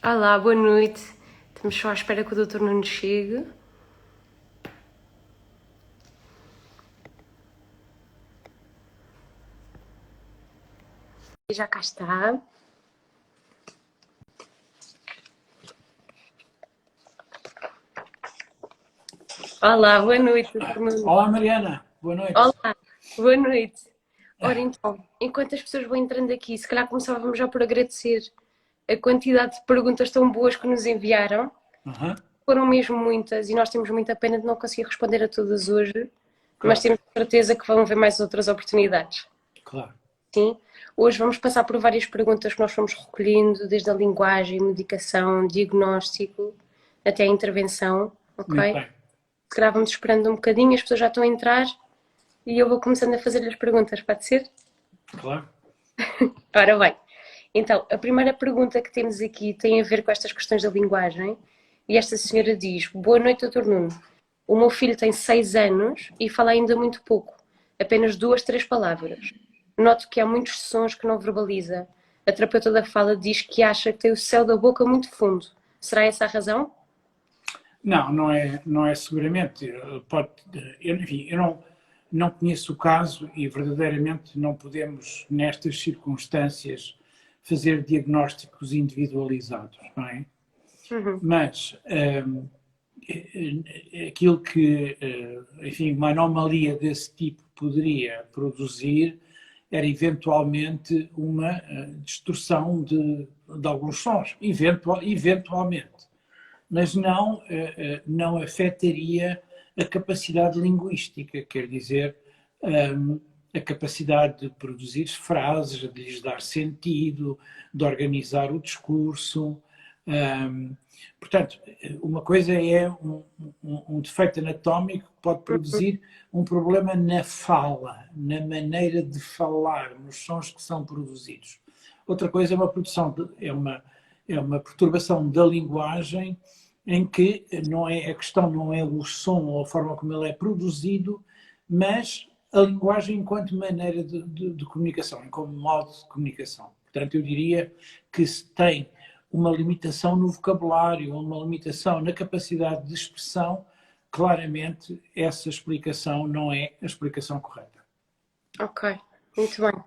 Olá, boa noite. Estamos só à espera que o doutor Nuno chegue. E já cá está. Olá, boa noite, doutor Nuno. Olá Mariana, boa noite. Olá, boa noite. Ora então, enquanto as pessoas vão entrando aqui, se calhar começávamos já por agradecer a quantidade de perguntas tão boas que nos enviaram. Uhum, Foram mesmo muitas e nós temos muita pena de não conseguir responder a todas hoje, mas claro, temos certeza que vão haver mais outras oportunidades. claro. Sim, hoje vamos passar por várias perguntas que nós fomos recolhendo, desde a linguagem, medicação, diagnóstico, até a intervenção, Muito ok? bem, Se calhar vamos esperando um bocadinho, as pessoas já estão a entrar e eu vou começando a fazer-lhe as perguntas, pode ser? claro. Ora bem, então, a primeira pergunta que temos aqui tem a ver com estas questões da linguagem e esta senhora diz: Boa noite, doutor Nuno. O meu filho tem 6 anos e fala ainda muito pouco, apenas 2, 3 palavras. Noto que há muitos sons que não verbaliza. A terapeuta da fala diz que acha que tem o céu da boca muito fundo. Será essa a razão? Não, não é seguramente. Enfim, eu não conheço o caso e verdadeiramente não podemos, nestas circunstâncias, fazer diagnósticos individualizados, não é? Uhum. Mas aquilo que, enfim, uma anomalia desse tipo poderia produzir era eventualmente uma distorção de alguns sons, eventualmente, mas não afetaria a capacidade linguística, quer dizer, a capacidade de produzir frases, de lhes dar sentido, de organizar o discurso. Portanto, uma coisa é um defeito anatómico que pode produzir um problema na fala, na maneira de falar, nos sons que são produzidos. Outra coisa é uma produção, é uma perturbação da linguagem em que a questão não é o som ou a forma como ele é produzido, mas a linguagem enquanto maneira de comunicação, como modo de comunicação. Portanto, eu diria que se tem uma limitação no vocabulário, uma limitação na capacidade de expressão, claramente essa explicação não é a explicação correta. Ok, muito bem.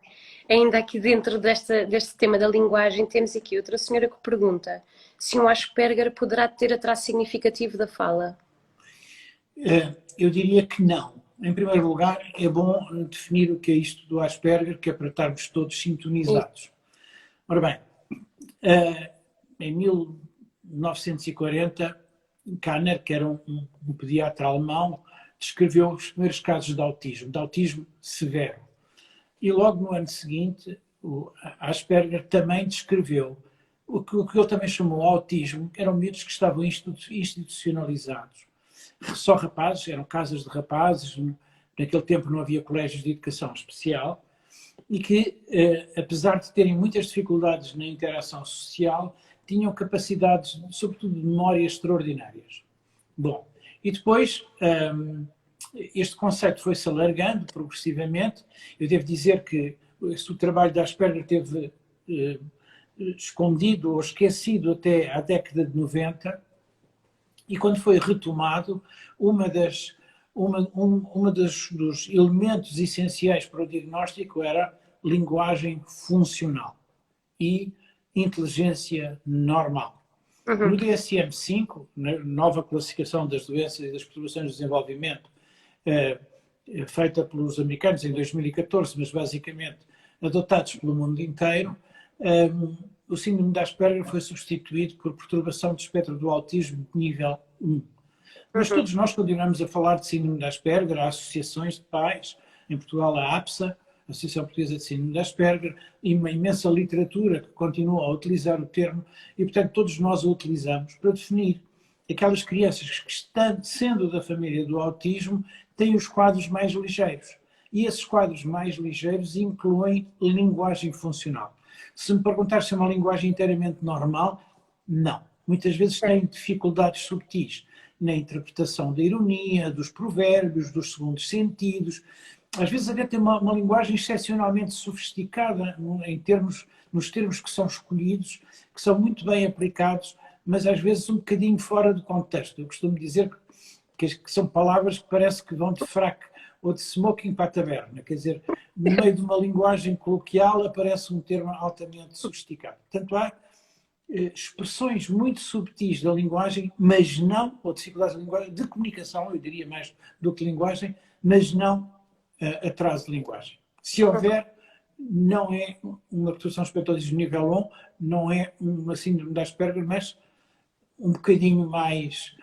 Ainda aqui dentro deste tema da linguagem, temos aqui outra senhora que pergunta se um Asperger poderá ter atraso significativo da fala. Eu diria que não. Em primeiro lugar, é bom definir o que é isto do Asperger, que é para estarmos todos sintonizados. Ora bem, em 1940, Kanner, que era um pediatra alemão, descreveu os primeiros casos de autismo severo. E logo no ano seguinte, o Asperger também descreveu o que ele também chamou autismo, que eram miúdos que estavam institucionalizados. Só rapazes, eram casas de rapazes, naquele tempo não havia colégios de educação especial, e que, apesar de terem muitas dificuldades na interação social, tinham capacidades, sobretudo de memória, extraordinárias. Bom, e depois este conceito foi-se alargando progressivamente. Eu devo dizer que o trabalho da Asperger teve escondido ou esquecido até à década de 90, e quando foi retomado, dos elementos essenciais para o diagnóstico era linguagem funcional e inteligência normal. Uhum. No DSM-5, na nova classificação das doenças e das perturbações do desenvolvimento, feita pelos americanos em 2014, mas basicamente adotados pelo mundo inteiro, o síndrome de Asperger foi substituído por perturbação do espectro do autismo de nível 1. Mas Uhum. todos nós continuamos a falar de síndrome de Asperger, há associações de pais, em Portugal a APSA, a Associação Portuguesa de Síndrome de Asperger, e uma imensa literatura que continua a utilizar o termo, e portanto todos nós o utilizamos para definir aquelas crianças que, sendo da família do autismo, têm os quadros mais ligeiros. E esses quadros mais ligeiros incluem linguagem funcional. Se me perguntar se é uma linguagem inteiramente normal, não. Muitas vezes têm dificuldades subtis na interpretação da ironia, dos provérbios, dos segundos sentidos. Às vezes até tem uma linguagem excepcionalmente sofisticada em termos nos termos que são escolhidos, que são muito bem aplicados, mas às vezes um bocadinho fora do contexto. Eu costumo dizer que são palavras que parece que vão de fraque ou de smoking para a taberna, quer dizer, no meio de uma linguagem coloquial aparece um termo altamente sofisticado. Portanto, há expressões muito subtis da linguagem, mas não, ou dificuldades da linguagem, de comunicação, eu diria mais do que linguagem, mas não atraso de linguagem. Se houver, não é uma perturbação espectral de nível 1, não é uma síndrome de Asperger, mas um bocadinho mais,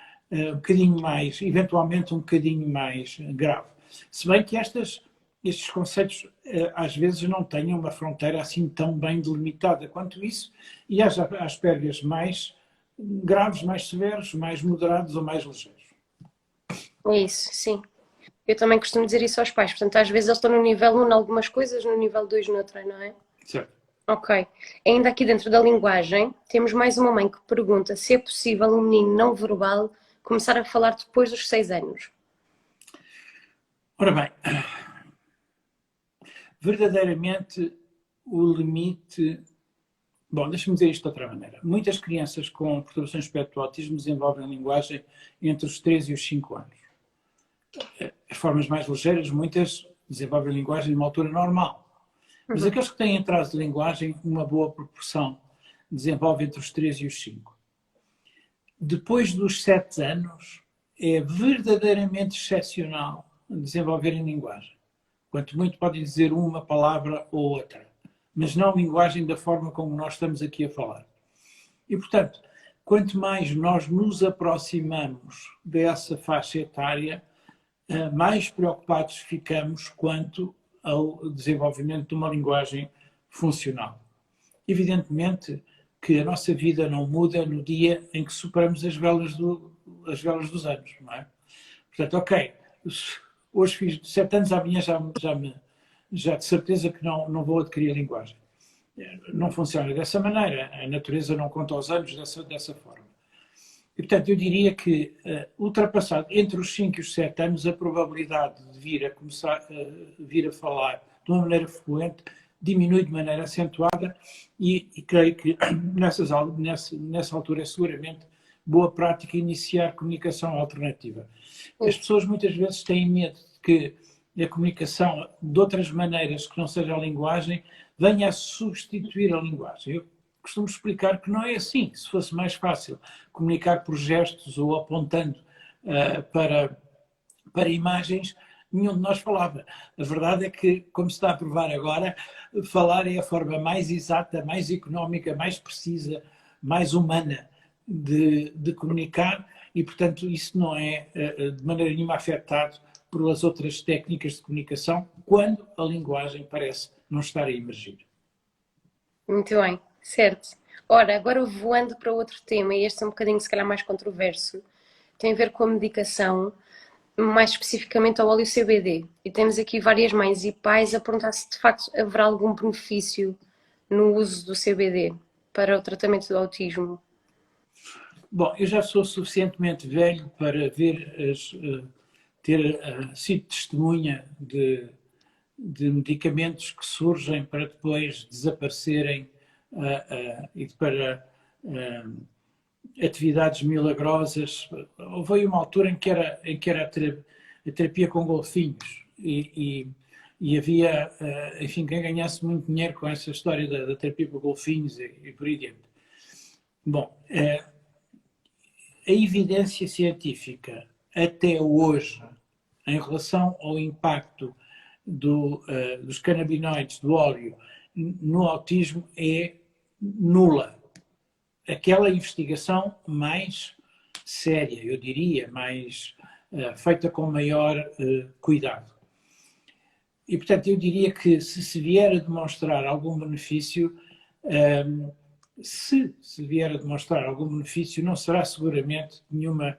eventualmente um bocadinho mais grave. Se bem que estes conceitos às vezes não têm uma fronteira assim tão bem delimitada quanto isso, e há Aspergers mais graves, mais severos, mais moderados ou mais ligeiros. É isso, sim. Eu também costumo dizer isso aos pais. Portanto, às vezes eles estão no nível 1 em algumas coisas, no nível 2 noutra, não é? Certo. Ok. Ainda aqui dentro da linguagem, temos mais uma mãe que pergunta se é possível um menino não verbal começar a falar depois dos 6 anos. Ora bem, verdadeiramente o limite... Bom, deixa-me dizer isto de outra maneira. Muitas crianças com perturbações do espectro do autismo desenvolvem a linguagem entre os 3 e os 5 anos. As formas mais ligeiras, muitas desenvolvem a linguagem numa altura normal. Mas aqueles que têm atraso de linguagem, uma boa proporção desenvolve entre os 3 e os 5. Depois dos 7 anos, é verdadeiramente excepcional desenvolverem linguagem. Quanto muito podem dizer uma palavra ou outra, mas não linguagem da forma como nós estamos aqui a falar. E, portanto, quanto mais nós nos aproximamos dessa faixa etária, mais preocupados ficamos quanto ao desenvolvimento de uma linguagem funcional. Evidentemente que a nossa vida não muda no dia em que superamos as velas dos anos, não é? Portanto, ok, hoje fiz 7 anos, amanhã já de certeza que não vou adquirir a linguagem. Não funciona dessa maneira, a natureza não conta os anos dessa forma. E, portanto, eu diria que, ultrapassado entre os 5 e os 7 anos, a probabilidade de vir a falar de uma maneira fluente diminui de maneira acentuada e creio que nessa altura é seguramente boa prática iniciar comunicação alternativa. As pessoas muitas vezes têm medo de que a comunicação de outras maneiras que não seja a linguagem venha a substituir a linguagem. Eu costumo explicar que não é assim. Se fosse mais fácil comunicar por gestos ou apontando para imagens, nenhum de nós falava. A verdade é que, como se está a provar agora, falar é a forma mais exata, mais económica, mais precisa, mais humana de comunicar e, portanto, isso não é de maneira nenhuma afetado pelas outras técnicas de comunicação quando a linguagem parece não estar a emergir. Muito bem, certo. Ora, agora voando para outro tema, e este é um bocadinho se calhar mais controverso, tem a ver com a medicação, mais especificamente ao óleo CBD. E temos aqui várias mães e pais a perguntar se de facto haverá algum benefício no uso do CBD para o tratamento do autismo. Bom, eu já sou suficientemente velho para ver ter sido testemunha de medicamentos que surgem para depois desaparecerem e para atividades milagrosas. Houve uma altura em que era a terapia com golfinhos e havia, enfim, quem ganhasse muito dinheiro com essa história da terapia com golfinhos e por aí diante. Bom, a evidência científica até hoje em relação ao impacto dos canabinoides, do óleo, no autismo é nula. Aquela investigação mais séria, eu diria, mais feita com maior cuidado. E, portanto, eu diria que se vier a demonstrar algum benefício, não será seguramente nenhuma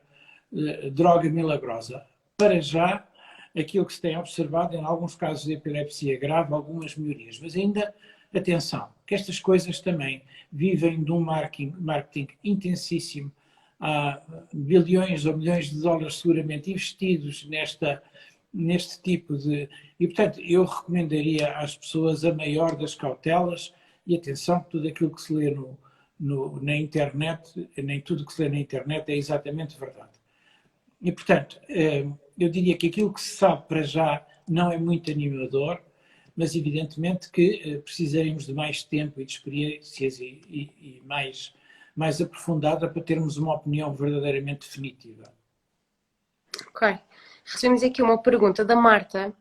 droga milagrosa. Para já, aquilo que se tem observado em alguns casos de epilepsia grave, algumas melhorias. Mas ainda, atenção, que estas coisas também vivem de um marketing intensíssimo. Há bilhões ou milhões de dólares seguramente investidos neste tipo de... E, portanto, eu recomendaria às pessoas a maior das cautelas E atenção, tudo aquilo que se lê na internet, nem tudo que se lê na internet é exatamente verdade. E, portanto, eu diria que aquilo que se sabe para já não é muito animador, mas evidentemente que precisaremos de mais tempo e de experiências e mais aprofundada para termos uma opinião verdadeiramente definitiva. Ok. Recebemos aqui uma pergunta da Marta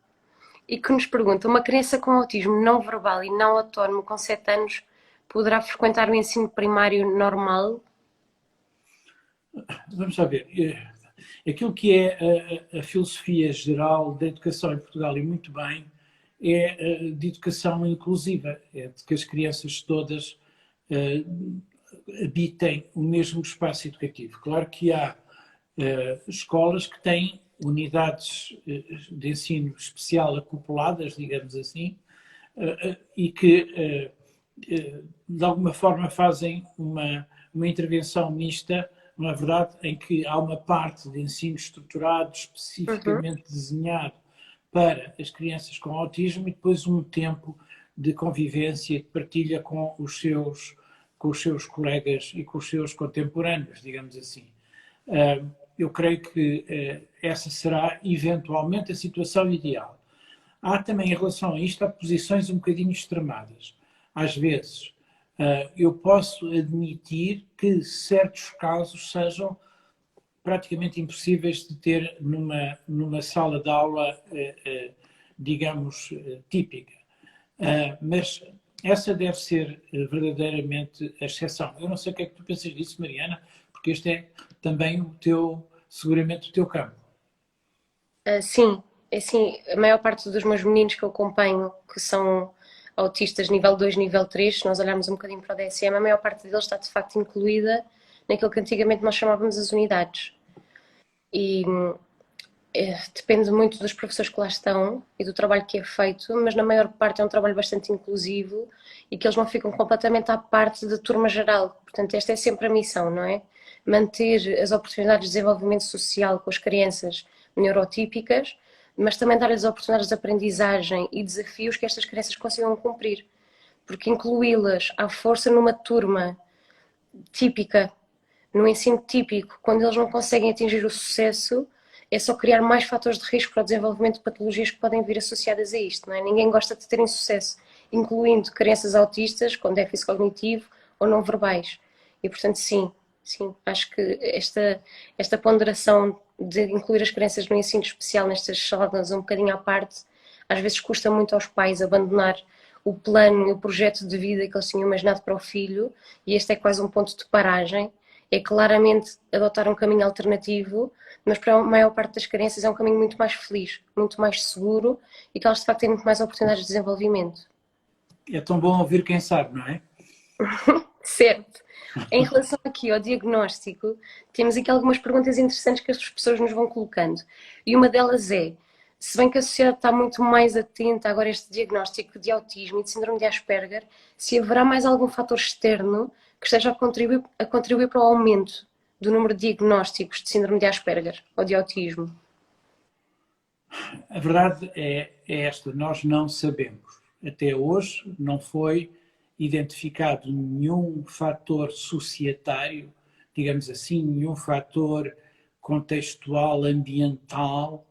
e que nos pergunta: uma criança com autismo não verbal e não autónomo com 7 anos poderá frequentar o ensino primário normal? Vamos lá ver. Aquilo que é a filosofia geral da educação em Portugal, e muito bem, é de educação inclusiva, é de que as crianças todas habitem o mesmo espaço educativo. Claro que há escolas que têm unidades de ensino especial acopladas, digamos assim, e que de alguma forma fazem uma intervenção mista, na verdade, em que há uma parte de ensino estruturado, especificamente desenhado para as crianças com autismo e depois um tempo de convivência e de partilha com os seus colegas e com os seus contemporâneos, digamos assim. Eu creio que essa será eventualmente a situação ideal. Há também, em relação a isto, há posições um bocadinho extremadas. Às vezes, eu posso admitir que certos casos sejam praticamente impossíveis de ter numa sala de aula, digamos, típica. Mas essa deve ser verdadeiramente a exceção. Eu não sei o que é que tu pensas disso, Mariana, porque este é também seguramente o teu campo. Sim, é assim, a maior parte dos meus meninos que eu acompanho, que são autistas nível 2, nível 3, se nós olharmos um bocadinho para o DSM, a maior parte deles está de facto incluída naquilo que antigamente nós chamávamos as unidades. E depende muito dos professores que lá estão e do trabalho que é feito, mas na maior parte é um trabalho bastante inclusivo e que eles não ficam completamente à parte da turma geral. Portanto, esta é sempre a missão, não é? Manter as oportunidades de desenvolvimento social com as crianças neurotípicas, mas também dar-lhes oportunidades de aprendizagem e desafios que estas crianças consigam cumprir. Porque incluí-las à força numa turma típica, no ensino típico, quando eles não conseguem atingir o sucesso, é só criar mais fatores de risco para o desenvolvimento de patologias que podem vir associadas a isto, não é? Ninguém gosta de ter insucesso, incluindo crianças autistas com déficit cognitivo ou não verbais. E, portanto, sim, acho que esta ponderação de incluir as crianças no ensino especial nestas salas um bocadinho à parte, às vezes custa muito aos pais abandonar o plano e o projeto de vida que eles tinham imaginado para o filho, e este é quase um ponto de paragem, é claramente adotar um caminho alternativo, mas para a maior parte das crianças é um caminho muito mais feliz, muito mais seguro e que elas de facto têm muito mais oportunidades de desenvolvimento. É tão bom ouvir quem sabe, não é? Certo. Em relação aqui ao diagnóstico, temos aqui algumas perguntas interessantes que as pessoas nos vão colocando. E uma delas é, se bem que a sociedade está muito mais atenta agora a este diagnóstico de autismo e de síndrome de Asperger, se haverá mais algum fator externo que esteja a contribuir para o aumento do número de diagnósticos de síndrome de Asperger ou de autismo? A verdade é esta, nós não sabemos. Até hoje não foi identificado nenhum fator societário, digamos assim, nenhum fator contextual, ambiental,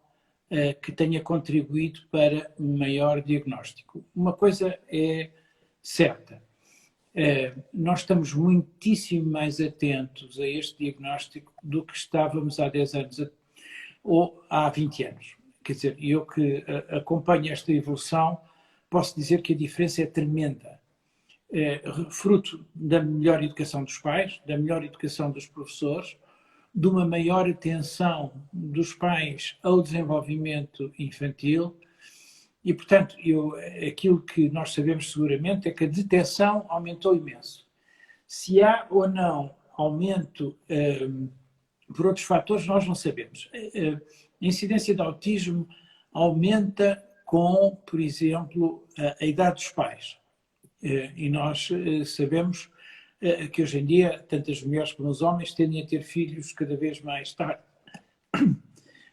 que tenha contribuído para um maior diagnóstico. Uma coisa é certa, nós estamos muitíssimo mais atentos a este diagnóstico do que estávamos há 10 anos ou há 20 anos. Quer dizer, eu que acompanho esta evolução, posso dizer que a diferença é tremenda. Fruto da melhor educação dos pais, da melhor educação dos professores, de uma maior atenção dos pais ao desenvolvimento infantil e, portanto, aquilo que nós sabemos seguramente é que a detecção aumentou imenso. Se há ou não aumento por outros fatores, nós não sabemos. A incidência de autismo aumenta com, por exemplo, a idade dos pais. E nós sabemos que hoje em dia, tanto as mulheres como os homens tendem a ter filhos cada vez mais tarde.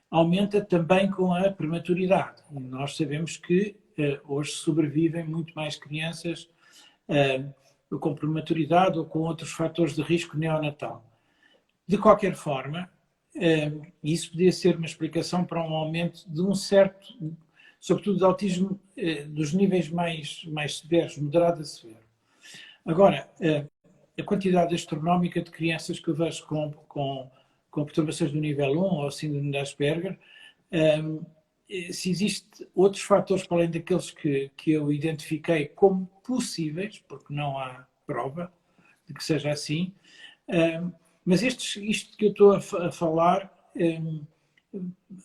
Aumenta também com a prematuridade. E nós sabemos que hoje sobrevivem muito mais crianças com prematuridade ou com outros fatores de risco neonatal. De qualquer forma, isso podia ser uma explicação para um aumento de um certo, sobretudo de autismo, dos níveis mais severos, moderado a severo. Agora, a quantidade astronómica de crianças que eu vejo com perturbações do nível 1 ou síndrome de Asperger, se existem outros fatores para além daqueles que eu identifiquei como possíveis, porque não há prova de que seja assim, mas isto que eu estou a falar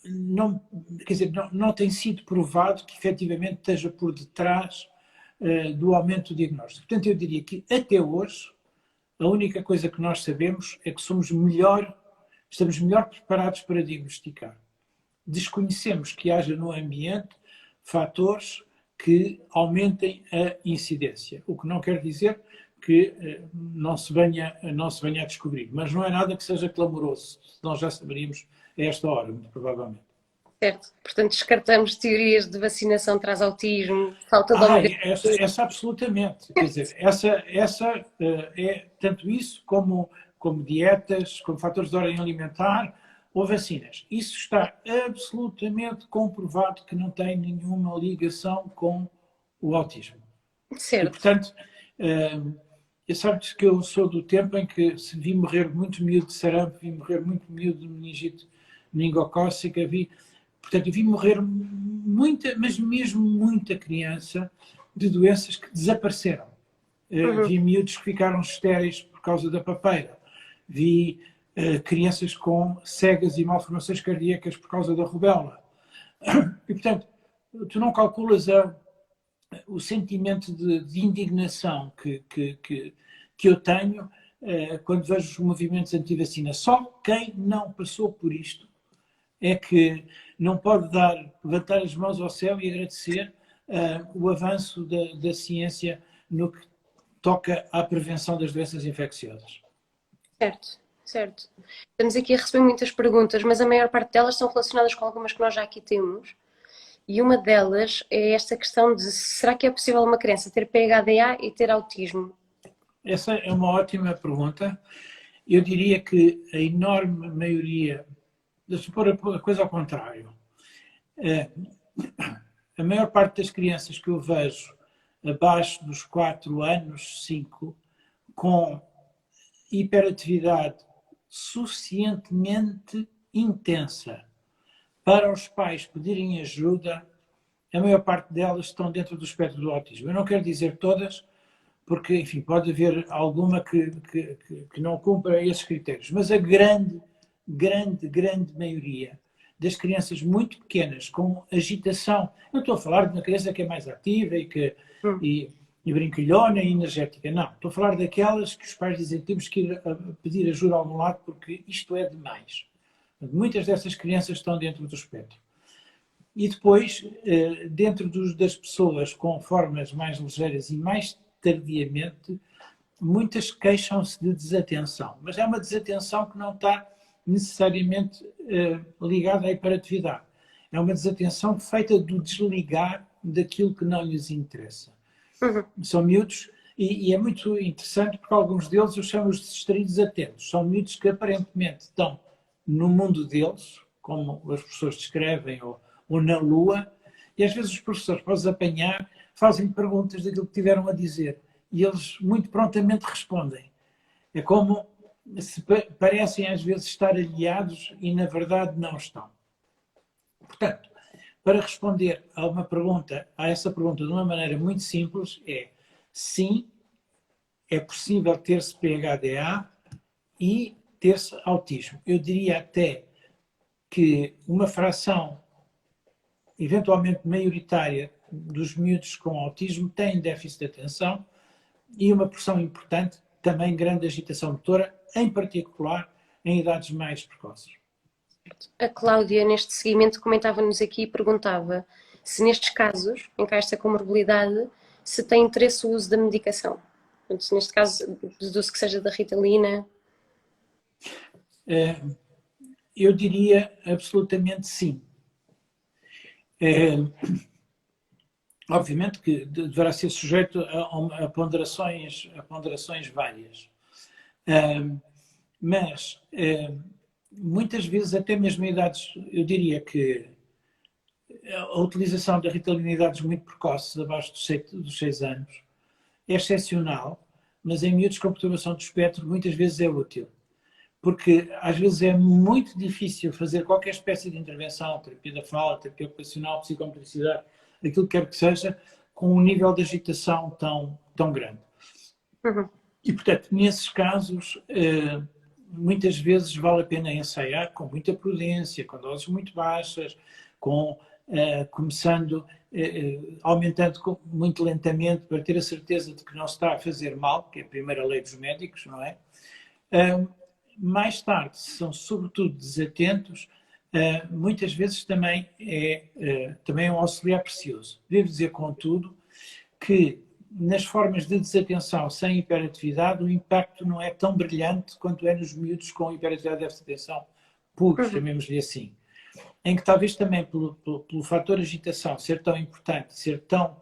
não, quer dizer, não tem sido provado que efetivamente esteja por detrás do aumento do diagnóstico. Portanto, eu diria que até hoje a única coisa que nós sabemos é que estamos melhor preparados para diagnosticar. Desconhecemos que haja no ambiente fatores que aumentem a incidência, o que não quer dizer que não se venha a descobrir, mas não é nada que seja clamoroso, nós já saberíamos a esta hora, muito provavelmente. Certo. Portanto, descartamos teorias de vacinação traz autismo, falta de ômega. Essa absolutamente. Quer dizer, essa é tanto isso como dietas, como fatores de ordem alimentar ou vacinas. Isso está absolutamente comprovado que não tem nenhuma ligação com o autismo. Certo. E, portanto, sabes que eu sou do tempo em que se vi morrer muito miúdo de sarampo, vi morrer muito miúdo de meningite meningocócica, portanto, eu vi morrer muita, mas mesmo muita criança de doenças que desapareceram. Vi miúdos que ficaram estéreis por causa da papeira. Vi crianças com cegas e malformações cardíacas por causa da rubéola. E, portanto, tu não calculas o sentimento de indignação que eu tenho quando vejo os movimentos anti-vacina. Só quem não passou por isto é que não pode levantar as mãos ao céu e agradecer o avanço da ciência no que toca à prevenção das doenças infecciosas. Certo, certo. Estamos aqui a receber muitas perguntas, mas a maior parte delas são relacionadas com algumas que nós já aqui temos. E uma delas é esta questão de será que é possível uma criança ter PHDA e ter autismo? Essa é uma ótima pergunta. Eu diria que a enorme maioria, deixa eu pôr a coisa ao contrário, a maior parte das crianças que eu vejo abaixo dos 4 anos, 5, com hiperatividade suficientemente intensa para os pais pedirem ajuda, a maior parte delas estão dentro do espectro do autismo. Eu não quero dizer todas, porque, enfim, pode haver alguma que não cumpra esses critérios, mas a grande maioria das crianças muito pequenas com agitação, não estou a falar de uma criança que é mais ativa e brincalhona e energética, não, estou a falar daquelas que os pais dizem que temos que ir a pedir ajuda a algum lado porque isto é demais. Muitas dessas crianças estão dentro do espectro. E depois, dentro das pessoas com formas mais ligeiras e mais tardiamente, muitas queixam-se de desatenção, mas é uma desatenção que não está necessariamente ligada à hiperatividade. É uma desatenção feita do desligar daquilo que não lhes interessa. São miúdos, e é muito interessante porque alguns deles eu chamo os distraídos atentos. São miúdos que aparentemente estão no mundo deles, como os professores descrevem, ou na lua, e às vezes os professores, para os apanhar, fazem perguntas daquilo que tiveram a dizer, e eles muito prontamente respondem. É como se parecem às vezes estar aliados e na verdade não estão. Portanto, para responder a essa pergunta de uma maneira muito simples, sim, é possível ter-se PHDA e ter-se autismo. Eu diria até que uma fração eventualmente maioritária dos miúdos com autismo têm déficit de atenção e uma porção importante também grande agitação motora, em particular em idades mais precoces. A Cláudia, neste seguimento, comentava-nos aqui e perguntava se nestes casos, em que há esta comorbilidade, se tem interesse o uso da medicação. Portanto, se neste caso, deduz que seja da Ritalina. Eu diria absolutamente sim. obviamente que deverá ser sujeito a ponderações várias. Mas muitas vezes, até mesmo em idades, eu diria que a utilização da Ritalina em idades muito precoces, abaixo dos 6 anos, é excepcional, mas em miúdos com perturbação do espectro muitas vezes é útil. Porque às vezes é muito difícil fazer qualquer espécie de intervenção, terapia da fala, terapia ocupacional, psicomotricidade, aquilo que quer que seja, com um nível de agitação tão grande. Uhum. E, portanto, nesses casos, muitas vezes vale a pena ensaiar com muita prudência, com doses muito baixas, começando, aumentando muito lentamente para ter a certeza de que não se está a fazer mal, que é a primeira lei dos médicos, não é? Mais tarde, se são sobretudo desatentos, muitas vezes também é um auxiliar precioso. Devo dizer, contudo, que nas formas de desatenção sem hiperatividade o impacto não é tão brilhante quanto é nos miúdos com hiperatividade e déficit de atenção puros, chamemos-lhe assim. Em que talvez também pelo fator agitação ser tão importante, ser tão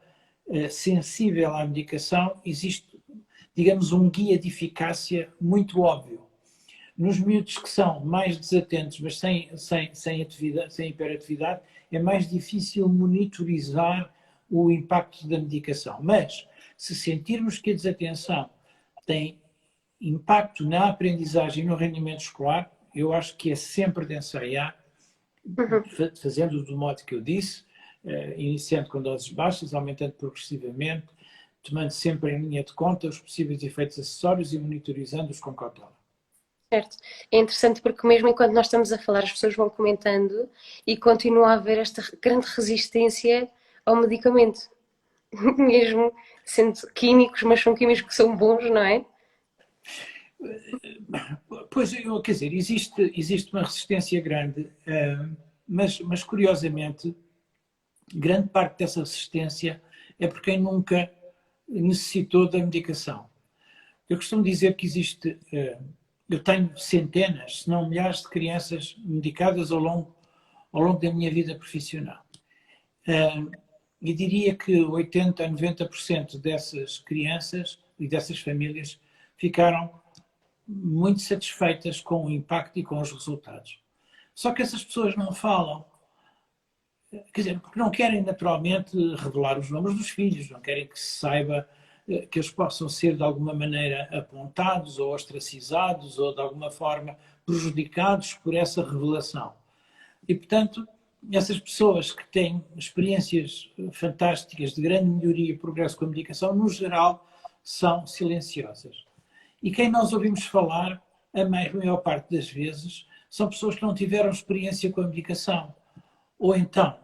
sensível à medicação, existe, digamos, um guia de eficácia muito óbvio. Nos miúdos que são mais desatentos, mas sem hiperatividade, é mais difícil monitorizar o impacto da medicação. Mas, se sentirmos que a desatenção tem impacto na aprendizagem e no rendimento escolar, eu acho que é sempre de ensaiar, fazendo do modo que eu disse, iniciando com doses baixas, aumentando progressivamente, tomando sempre em linha de conta os possíveis efeitos acessórios e monitorizando-os com cautela. Certo. É interessante porque mesmo enquanto nós estamos a falar, as pessoas vão comentando e continua a haver esta grande resistência ao medicamento. Mesmo sendo químicos, mas são químicos que são bons, não é? Pois, quer dizer, existe uma resistência grande, mas curiosamente, grande parte dessa resistência é por quem nunca necessitou da medicação. Eu costumo dizer que existe... Eu tenho centenas, se não milhares de crianças medicadas ao longo da minha vida profissional. E diria que 80% a 90% dessas crianças e dessas famílias ficaram muito satisfeitas com o impacto e com os resultados. Só que essas pessoas não falam. Quer dizer, porque não querem naturalmente revelar os nomes dos filhos, não querem que se saiba que eles possam ser de alguma maneira apontados ou ostracizados ou de alguma forma prejudicados por essa revelação. E, portanto, essas pessoas que têm experiências fantásticas de grande melhoria e progresso com a medicação, no geral, são silenciosas. E quem nós ouvimos falar, a maior parte das vezes, são pessoas que não tiveram experiência com a medicação. Ou então,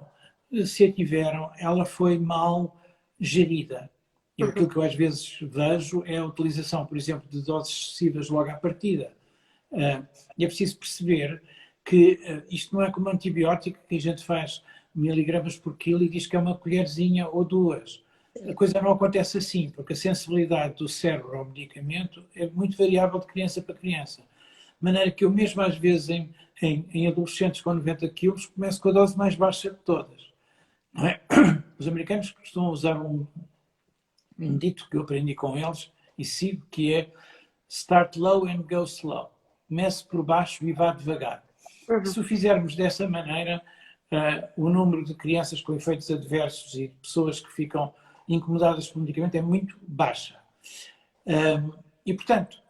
se a tiveram, ela foi mal gerida. E aquilo que eu às vezes vejo é a utilização, por exemplo, de doses excessivas logo à partida. E é preciso perceber que isto não é como um antibiótico que a gente faz miligramas por quilo e diz que é uma colherzinha ou duas. A coisa não acontece assim, porque a sensibilidade do cérebro ao medicamento é muito variável de criança para criança. De maneira que eu mesmo às vezes em adolescentes com 90 quilos começo com a dose mais baixa de todas. Não é? Os americanos costumam usar um dito que eu aprendi com eles e sigo, que é start low and go slow. Comece por baixo e vá devagar. Se o fizermos dessa maneira, o número de crianças com efeitos adversos e de pessoas que ficam incomodadas pelo medicamento é muito baixa. E, portanto,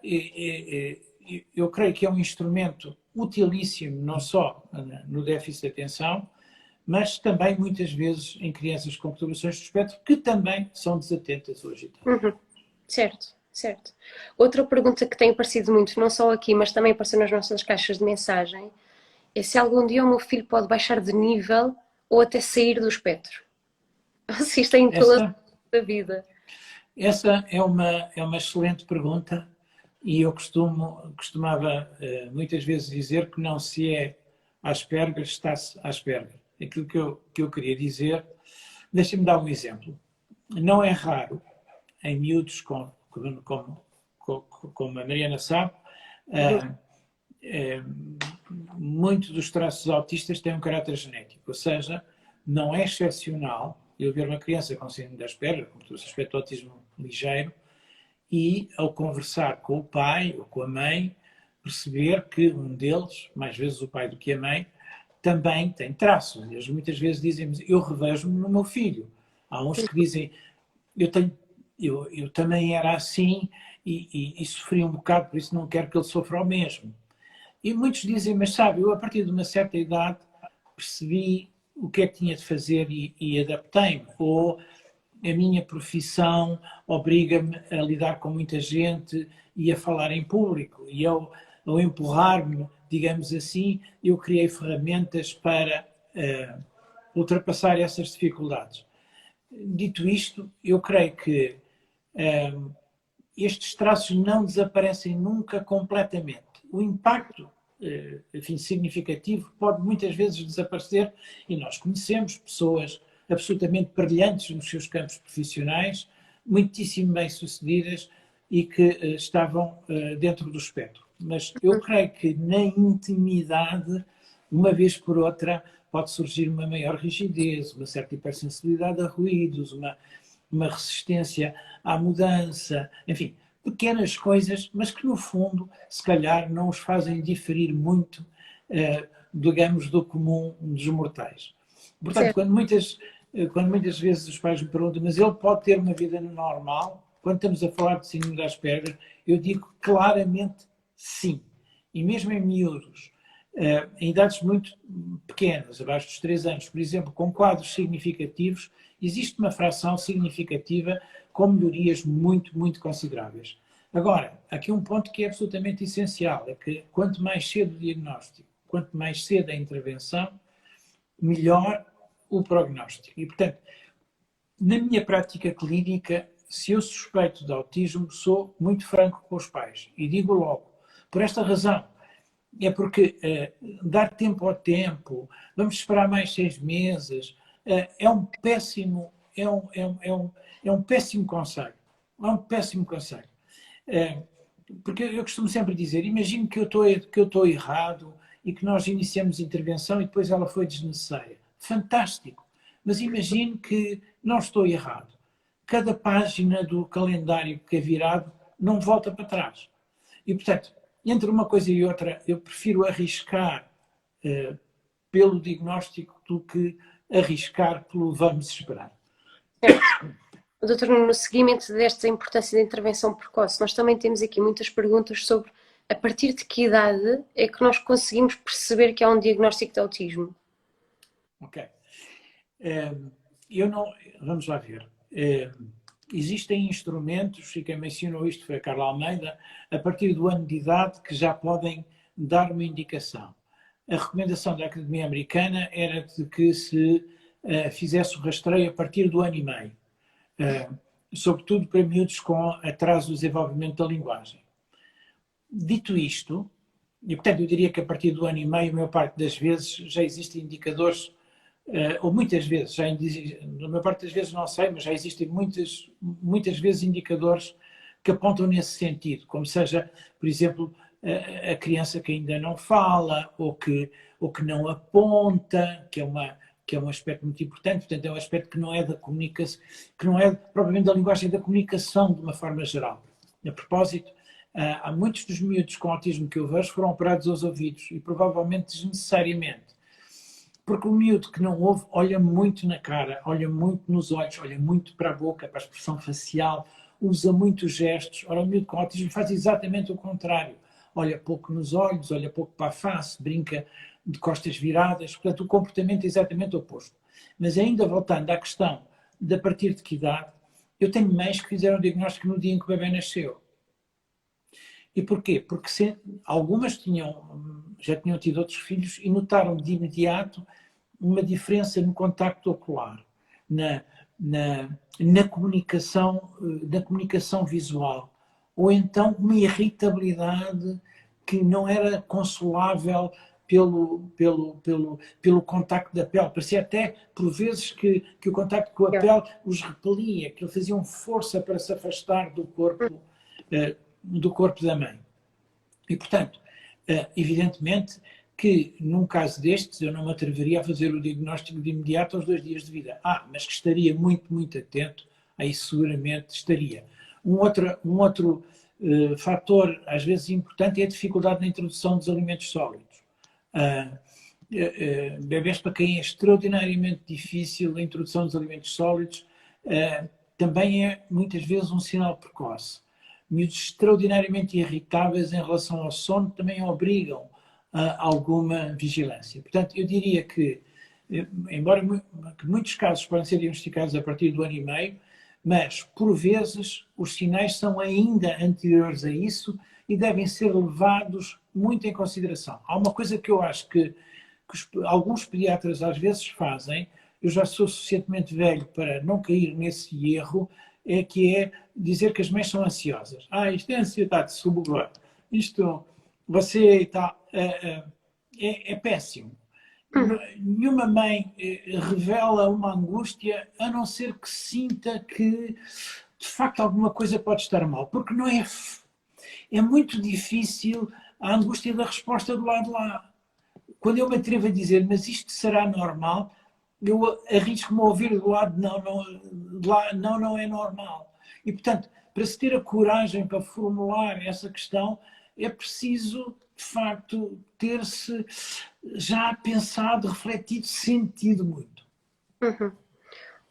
eu creio que é um instrumento utilíssimo, não só no déficit de atenção, mas também muitas vezes em crianças com perturbações do espectro que também são desatentas ou agitadas. Certo, certo. Outra pergunta que tem aparecido muito, não só aqui, mas também apareceu nas nossas caixas de mensagem, é se algum dia o meu filho pode baixar de nível ou até sair do espectro. Ou se isto é em toda a vida. Essa é uma excelente pergunta e eu costumava muitas vezes dizer que não se é Asperger, está-se Asperger. Aquilo que eu queria dizer, deixem-me dar um exemplo. Não é raro, em miúdos como a Mariana sabe, muitos dos traços autistas têm um caráter genético, ou seja, não é excepcional eu ver uma criança com síndrome de Asperger, como tu suspeito de autismo ligeiro, e ao conversar com o pai ou com a mãe, perceber que um deles, mais vezes o pai do que a mãe, também tem traços. Eles muitas vezes dizem-me, eu revejo-me no meu filho. Há uns que dizem, eu também era assim e sofri um bocado, por isso não quero que ele sofra o mesmo. E muitos dizem, mas sabe, eu a partir de uma certa idade percebi o que é que tinha de fazer e adaptei-me. Ou a minha profissão obriga-me a lidar com muita gente e a falar em público. E ao empurrar-me, digamos assim, eu criei ferramentas para ultrapassar essas dificuldades. Dito isto, eu creio que estes traços não desaparecem nunca completamente. O impacto, enfim, significativo pode muitas vezes desaparecer e nós conhecemos pessoas absolutamente brilhantes nos seus campos profissionais, muitíssimo bem-sucedidas e que estavam dentro do espectro. Mas eu creio que na intimidade, uma vez por outra, pode surgir uma maior rigidez, uma certa hipersensibilidade a ruídos, uma resistência à mudança, enfim, pequenas coisas, mas que no fundo, se calhar, não os fazem diferir muito, digamos, do comum dos mortais. Portanto, quando muitas vezes os pais me perguntam, mas ele pode ter uma vida normal? Quando estamos a falar de síndrome de Asperger, eu digo claramente sim. E mesmo em miúdos, em idades muito pequenas, abaixo dos 3 anos, por exemplo, com quadros significativos, existe uma fração significativa com melhorias muito, muito consideráveis. Agora, aqui um ponto que é absolutamente essencial, é que quanto mais cedo o diagnóstico, quanto mais cedo a intervenção, melhor o prognóstico. E, portanto, na minha prática clínica, se eu suspeito de autismo, sou muito franco com os pais. E digo logo, por esta razão, é porque dar tempo ao tempo, vamos esperar mais 6 meses, é um péssimo, é um péssimo conselho. É um péssimo conselho. Porque eu costumo sempre dizer, imagino que eu estou errado e que nós iniciamos intervenção e depois ela foi desnecessária. Fantástico. Mas imagino que não estou errado. Cada página do calendário que é virado não volta para trás. E, portanto, entre uma coisa e outra, eu prefiro arriscar pelo diagnóstico do que arriscar pelo vamos esperar. Doutor, no seguimento desta importância da intervenção precoce, nós também temos aqui muitas perguntas sobre a partir de que idade é que nós conseguimos perceber que há um diagnóstico de autismo? Ok. Vamos lá ver. Existem instrumentos, e quem mencionou isto foi a Carla Almeida, a partir do ano de idade que já podem dar uma indicação. A recomendação da Academia Americana era de que se fizesse o rastreio a partir do ano e meio, sobretudo para miúdos com atraso do desenvolvimento da linguagem. Dito isto, e portanto eu diria que a partir do ano e meio, a maior parte das vezes já existem indicadores, ou muitas vezes, na maior parte das vezes não sei, mas já existem muitas vezes indicadores que apontam nesse sentido, como seja, por exemplo, a criança que ainda não fala, ou que não aponta, que é um aspecto muito importante, portanto é um aspecto que não é da comunicação, que não é propriamente da linguagem, é da comunicação de uma forma geral. A propósito, há muitos dos miúdos com autismo que eu vejo foram operados aos ouvidos, e provavelmente desnecessariamente. Porque o miúdo que não ouve olha muito na cara, olha muito nos olhos, olha muito para a boca, para a expressão facial, usa muitos gestos. Ora, o miúdo com autismo faz exatamente o contrário. Olha pouco nos olhos, olha pouco para a face, brinca de costas viradas. Portanto, o comportamento é exatamente o oposto. Mas ainda voltando à questão de a partir de que idade, eu tenho mães que fizeram o diagnóstico no dia em que o bebê nasceu. E porquê? Porque algumas já tinham tido outros filhos e notaram de imediato uma diferença no contacto ocular, na comunicação visual, ou então uma irritabilidade que não era consolável pelo contacto da pele. Parecia até, por vezes, que o contacto com a pele os repelia, que eles faziam força para se afastar do corpo da mãe. E, portanto, evidentemente, que, num caso destes, eu não me atreveria a fazer o diagnóstico de imediato aos 2 dias de vida. Mas que estaria muito, muito atento, aí seguramente estaria. Um outro fator, às vezes importante, é a dificuldade na introdução dos alimentos sólidos. Bebés para quem é extraordinariamente difícil a introdução dos alimentos sólidos, também é muitas vezes um sinal precoce. Miúdos extraordinariamente irritáveis em relação ao sono também obrigam a alguma vigilância. Portanto, eu diria que, embora que muitos casos podem ser diagnosticados a partir do 1 ano e meio, mas, por vezes, os sinais são ainda anteriores a isso e devem ser levados muito em consideração. Há uma coisa que eu acho que alguns pediatras às vezes fazem, eu já sou suficientemente velho para não cair nesse erro, que é dizer que as mães são ansiosas. Isto é ansiedade subglobal. Isto, você está... é péssimo. Nenhuma mãe revela uma angústia a não ser que sinta que de facto alguma coisa pode estar mal, porque não é... É muito difícil a angústia da resposta do lado de lá. Quando eu me atrevo a dizer, mas isto será normal, eu arrisco-me a ouvir do lado, não é normal. E, portanto, para se ter a coragem para formular essa questão, é preciso, de facto, ter-se já pensado, refletido, sentido muito. Uhum.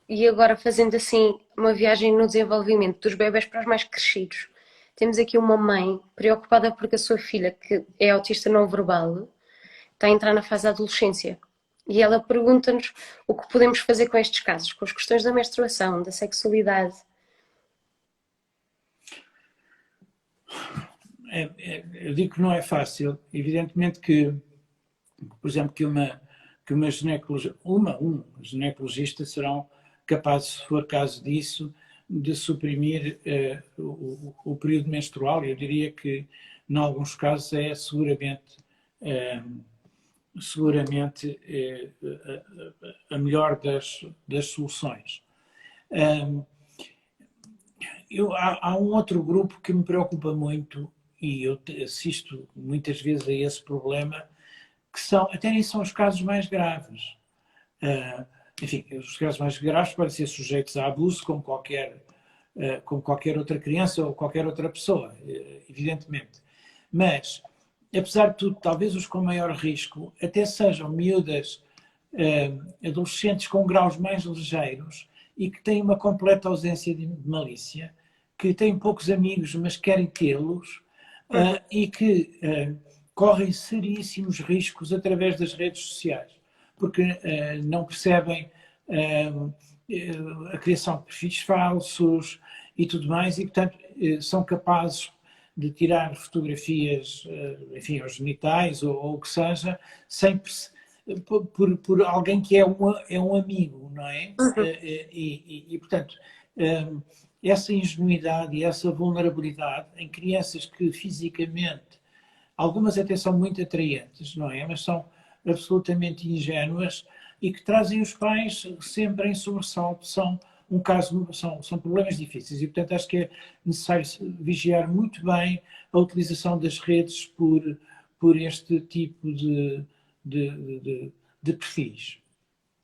E agora, fazendo assim uma viagem no desenvolvimento dos bebés para os mais crescidos, temos aqui uma mãe preocupada porque a sua filha, que é autista não verbal, está a entrar na fase da adolescência. E ela pergunta-nos o que podemos fazer com estes casos, com as questões da menstruação, da sexualidade. Eu digo que não é fácil. Evidentemente que, por exemplo, que uma ginecologista serão capazes, se for caso disso, de suprimir o período menstrual. Eu diria que, em alguns casos, é seguramente a melhor das soluções. Há um outro grupo que me preocupa muito, e eu assisto muitas vezes a esse problema, que até nem são os casos mais graves. Enfim, os casos mais graves podem ser sujeitos a abuso, como qualquer outra criança ou qualquer outra pessoa, evidentemente. Mas, apesar de tudo, talvez os com maior risco até sejam miúdas adolescentes com graus mais ligeiros e que têm uma completa ausência de malícia, que têm poucos amigos, mas querem tê-los, e que correm seríssimos riscos através das redes sociais, porque não percebem a criação de perfis falsos e tudo mais, e, portanto, são capazes de tirar fotografias, enfim, aos genitais ou o que seja, sem por alguém que é um amigo, não é? E, portanto, essa ingenuidade e essa vulnerabilidade em crianças que fisicamente, algumas até são muito atraentes, não é? Mas são absolutamente ingênuas e que trazem os pais sempre em sobressalto, são problemas difíceis e, portanto, acho que é necessário vigiar muito bem a utilização das redes por este tipo de perfis.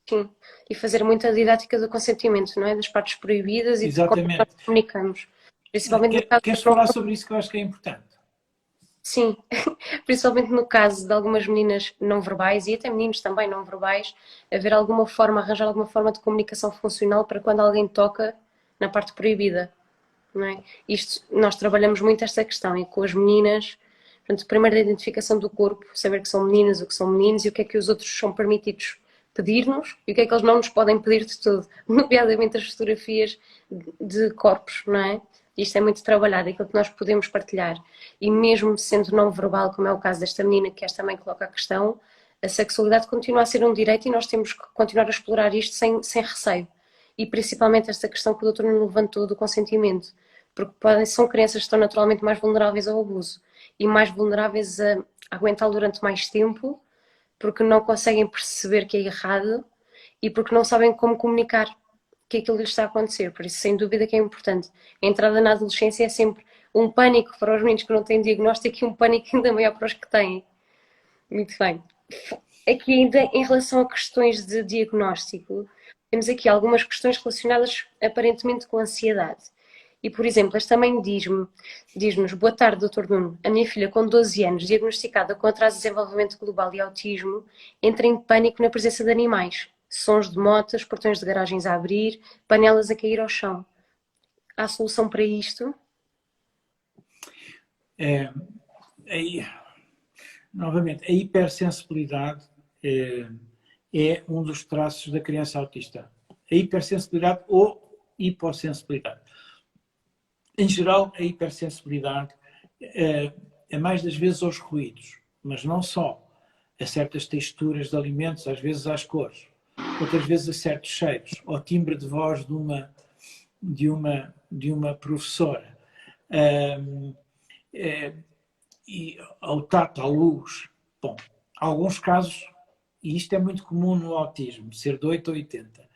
Sim, e fazer muita didática do consentimento, não é? Das partes proibidas e de como nós comunicamos. Principalmente no caso Queres falar sobre isso, que eu acho que é importante? Sim, principalmente no caso de algumas meninas não verbais e até meninos também não verbais, arranjar alguma forma de comunicação funcional para quando alguém toca na parte proibida, não é? Nós trabalhamos muito esta questão e com as meninas, portanto, primeiro a identificação do corpo, saber que são meninas, o que são meninos e o que é que os outros são permitidos pedir-nos e o que é que eles não nos podem pedir de tudo, nomeadamente as fotografias de corpos, não é? Isto é muito trabalhado, aquilo que nós podemos partilhar. E mesmo sendo não verbal, como é o caso desta menina que esta mãe coloca a questão, a sexualidade continua a ser um direito e nós temos que continuar a explorar isto sem receio. E principalmente esta questão que o doutor nos levantou do consentimento. Porque são crianças que estão naturalmente mais vulneráveis ao abuso e mais vulneráveis a aguentá-lo durante mais tempo porque não conseguem perceber que é errado e porque não sabem como comunicar que aquilo lhes está a acontecer. Por isso, sem dúvida que é importante. A entrada na adolescência é sempre um pânico para os meninos que não têm diagnóstico e um pânico ainda maior para os que têm. Muito bem. Aqui ainda em relação a questões de diagnóstico, temos aqui algumas questões relacionadas aparentemente com ansiedade. E, por exemplo, esta mãe diz-nos, boa tarde, doutor Nuno, a minha filha com 12 anos, diagnosticada com atraso de desenvolvimento global e autismo, entra em pânico na presença de animais. Sons de motas, portões de garagens a abrir, panelas a cair ao chão. Há solução para isto? Novamente, a hipersensibilidade é um dos traços da criança autista. A hipersensibilidade ou hipossensibilidade. Em geral, a hipersensibilidade é mais das vezes aos ruídos, mas não só. A certas texturas de alimentos, às vezes às cores, outras vezes a certos cheiros, ao timbre de voz de uma professora, e ao tato, à luz. Bom, alguns casos, e isto é muito comum no autismo, ser de 8 a 80,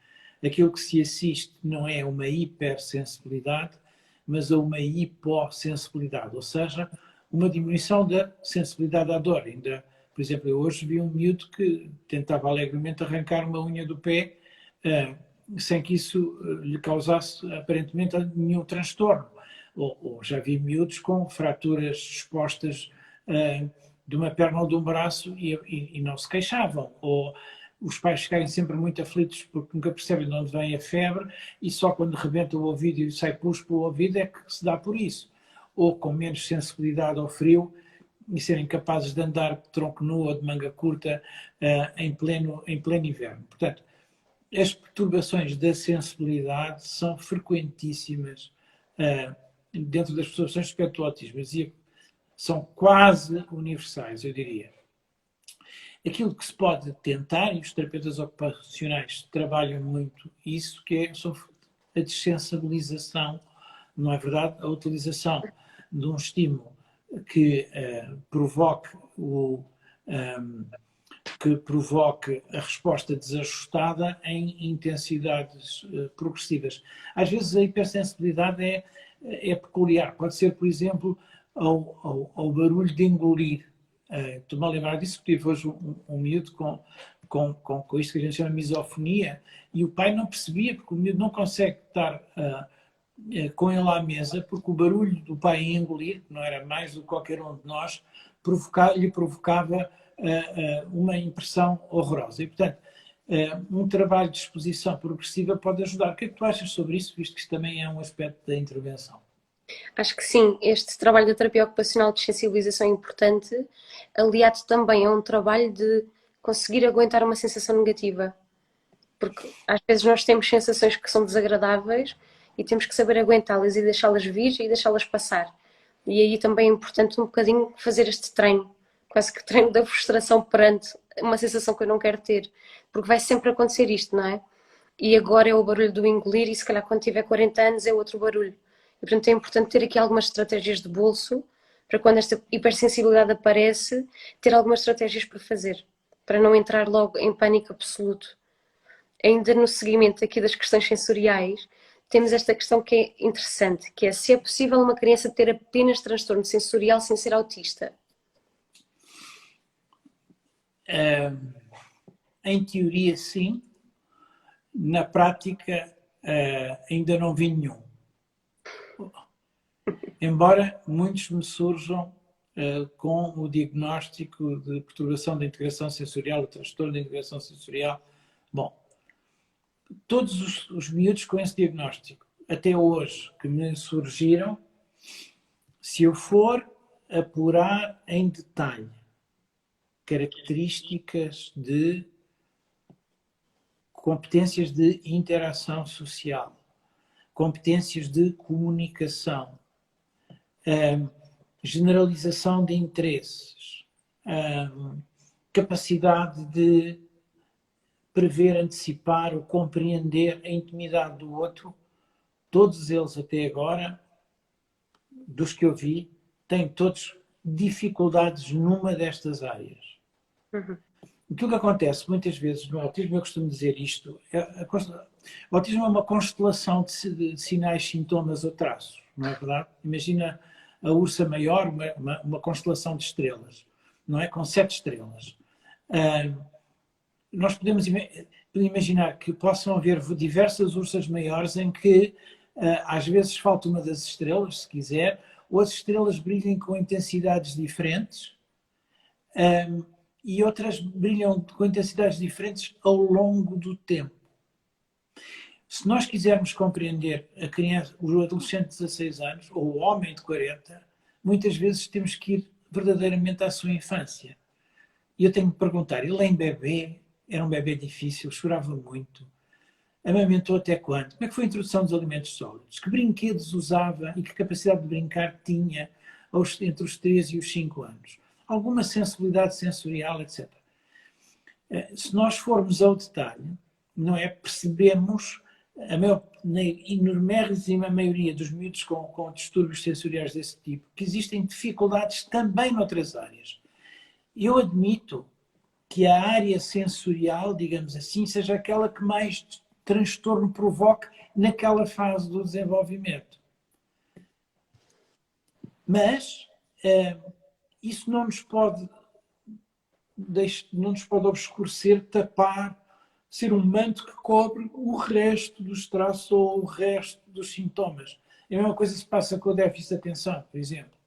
aquilo que se assiste não é uma hipersensibilidade, mas a uma hipossensibilidade, ou seja, uma diminuição da sensibilidade à dor. Ainda, por exemplo, eu hoje vi um miúdo que tentava alegremente arrancar uma unha do pé sem que isso lhe causasse aparentemente nenhum transtorno. Ou já vi miúdos com fraturas expostas de uma perna ou de um braço e não se queixavam. Ou os pais ficarem sempre muito aflitos porque nunca percebem de onde vem a febre e só quando rebenta o ouvido e sai pus pelo ouvido é que se dá por isso. Ou com menos sensibilidade ao frio e serem capazes de andar de tronco nu ou de manga curta em pleno inverno. Portanto, as perturbações da sensibilidade são frequentíssimas dentro das pessoas com respeito ao autismo. São quase universais, eu diria. Aquilo que se pode tentar, e os terapeutas ocupacionais trabalham muito isso, que é a dessensibilização, não é verdade? A utilização de um estímulo que provoque a resposta desajustada em intensidades progressivas. Às vezes a hipersensibilidade é peculiar. Pode ser, por exemplo, ao barulho de engolir. Estou-me a lembrar disso, porque tive hoje um miúdo com isto que a gente chama de misofonia, e o pai não percebia, porque o miúdo não consegue estar com ele à mesa, porque o barulho do pai em engolir, que não era mais do que qualquer um de nós, lhe provocava uma impressão horrorosa. E, portanto, um trabalho de exposição progressiva pode ajudar. O que é que tu achas sobre isso, visto que isto também é um aspecto da intervenção? Acho que sim, este trabalho da terapia ocupacional de sensibilização é importante, aliado também a um trabalho de conseguir aguentar uma sensação negativa. Porque às vezes nós temos sensações que são desagradáveis e temos que saber aguentá-las e deixá-las vir e deixá-las passar. E aí também é importante um bocadinho fazer este treino, quase que treino da frustração perante uma sensação que eu não quero ter. Porque vai sempre acontecer isto, não é? E agora é o barulho do engolir e se calhar quando tiver 40 anos é outro barulho. E, portanto, é importante ter aqui algumas estratégias de bolso para quando esta hipersensibilidade aparece, ter algumas estratégias para fazer, para não entrar logo em pânico absoluto. Ainda no seguimento aqui das questões sensoriais, temos esta questão que é interessante, que é se é possível uma criança ter apenas transtorno sensorial sem ser autista? Em teoria, sim. Na prática, ainda não vi nenhum. Embora muitos me surjam com o diagnóstico de perturbação da integração sensorial, o transtorno da integração sensorial. Bom, todos os miúdos com esse diagnóstico, até hoje, que me surgiram, se eu for apurar em detalhe características de competências de interação social, competências de comunicação, generalização de interesses, capacidade de prever, antecipar ou compreender a intimidade do outro, todos eles até agora, dos que eu vi, têm todos dificuldades numa destas áreas. Uhum. Aquilo que acontece muitas vezes no autismo, eu costumo dizer isto, o autismo é uma constelação de sinais, sintomas ou traços, não é verdade? Imagina a ursa maior, uma constelação de estrelas, não é? Com 7 estrelas. Nós podemos imaginar que possam haver diversas ursas maiores em que às vezes falta uma das estrelas, se quiser, ou as estrelas brilhem com intensidades diferentes, e outras brilham com intensidades diferentes ao longo do tempo. Se nós quisermos compreender a criança, o adolescente de 16 anos, ou o homem de 40, muitas vezes temos que ir verdadeiramente à sua infância. E eu tenho que perguntar, ele em bebê, era um bebê difícil, chorava muito, amamentou até quando? Como é que foi a introdução dos alimentos sólidos? Que brinquedos usava e que capacidade de brincar tinha entre os 3 e os 5 anos? Alguma sensibilidade sensorial, etc. Se nós formos ao detalhe, não é? Percebemos, na enormérrima maioria dos miúdos com distúrbios sensoriais desse tipo, que existem dificuldades também noutras áreas. Eu admito que a área sensorial, digamos assim, seja aquela que mais transtorno provoque naquela fase do desenvolvimento. Mas isso não nos pode obscurecer, tapar, ser um manto que cobre o resto dos traços ou o resto dos sintomas. É a mesma coisa que se passa com o déficit de atenção, por exemplo.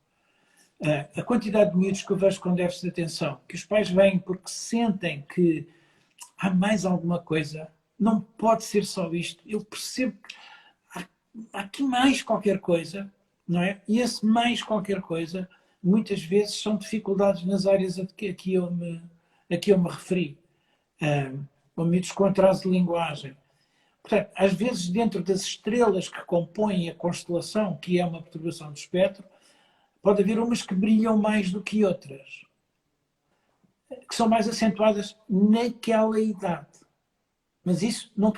A quantidade de miúdos que eu vejo com déficit de atenção, que os pais vêm porque sentem que há mais alguma coisa, não pode ser só isto. Eu percebo que há aqui mais qualquer coisa, não é? E esse mais qualquer coisa, muitas vezes, são dificuldades nas áreas a que eu me referi. Ou miúdos com atraso de linguagem. Portanto, às vezes, dentro das estrelas que compõem a constelação, que é uma perturbação do espectro, pode haver umas que brilham mais do que outras, que são mais acentuadas naquela idade. Mas isso não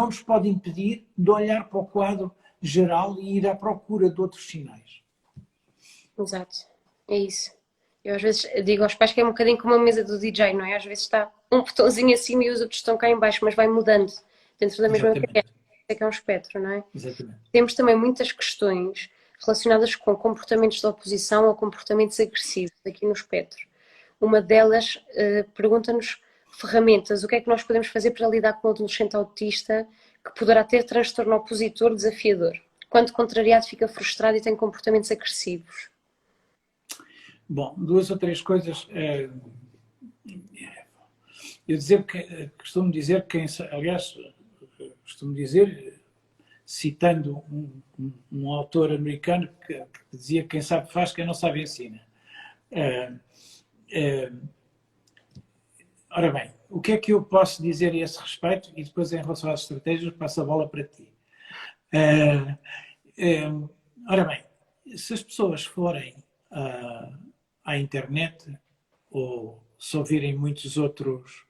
nos pode impedir de olhar para o quadro geral e ir à procura de outros sinais. Exato, é isso. Eu às vezes digo aos pais que é um bocadinho como a mesa do DJ, não é? Às vezes está um botãozinho acima e os outros estão cá em baixo, mas vai mudando dentro da mesma criança. É que é um espectro, não é? Exatamente. Temos também muitas questões relacionadas com comportamentos de oposição ou comportamentos agressivos aqui no espectro. Uma delas pergunta-nos ferramentas, o que é que nós podemos fazer para lidar com um adolescente autista que poderá ter transtorno opositor desafiador? Quando contrariado fica frustrado e tem comportamentos agressivos. Bom, 2 ou 3 coisas. Eu costumo dizer, citando um autor americano que dizia que quem sabe faz, quem não sabe ensina. Ora bem, o que é que eu posso dizer a esse respeito? E depois, em relação às estratégias, passo a bola para ti. Ora bem, se as pessoas forem à internet ou se ouvirem muitos outros